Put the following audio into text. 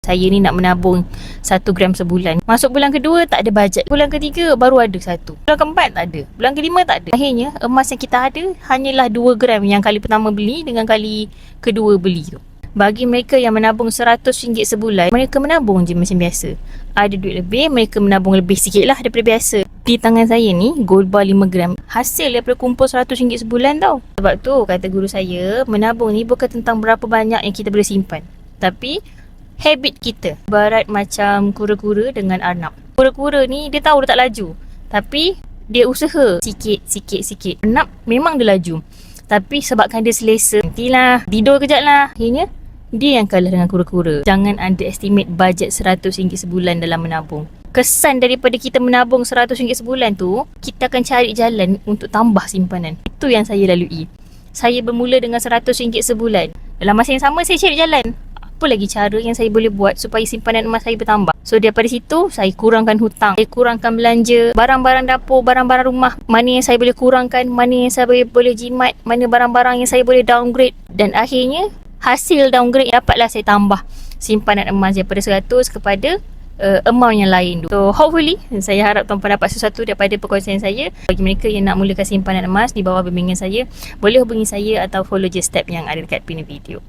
saya ni nak menabung 1 gram sebulan. Masuk bulan kedua tak ada bajet. Bulan ketiga baru ada 1. Bulan keempat tak ada. Bulan kelima tak ada. Akhirnya emas yang kita ada hanyalah 2 gram yang kali pertama beli dengan kali kedua beli tu. Bagi mereka yang menabung RM100 sebulan, mereka menabung je macam biasa. Ada duit lebih, mereka menabung lebih sikit lah daripada biasa. Di tangan saya ni, gold bar 5 gram. Hasil daripada kumpul RM100 sebulan tau. Sebab tu, kata guru saya, menabung ni bukan tentang berapa banyak yang kita boleh simpan. Tapi, habit kita. Ibarat macam kura-kura dengan arnab. Kura-kura ni, dia tahu dia tak laju. Tapi, dia usaha sikit. Arnab memang dia laju. Tapi sebabkan dia selesa, nantilah, tidur kejap lah. Akhirnya, dia yang kalah dengan kura-kura. Jangan underestimate bajet RM100 sebulan dalam menabung. Kesan daripada kita menabung RM100 sebulan tu, kita akan cari jalan untuk tambah simpanan. Itu yang saya lalui. Saya bermula dengan RM100 sebulan. Dalam masa yang sama, saya cari jalan. Apa lagi cara yang saya boleh buat supaya simpanan emas saya bertambah? So daripada situ, saya kurangkan hutang. Saya kurangkan belanja barang-barang dapur, barang-barang rumah. Mana yang saya boleh kurangkan, mana yang saya boleh jimat, mana barang-barang yang saya boleh downgrade. Dan akhirnya, hasil downgrade dapatlah saya tambah simpanan emas daripada 100 kepada amount yang lain tu. So hopefully saya harap tuan-puan dapat sesuatu daripada perkongsian saya. Bagi mereka yang nak mulakan simpanan emas di bawah bimbingan saya, boleh hubungi saya atau follow je step yang ada dekat pin video.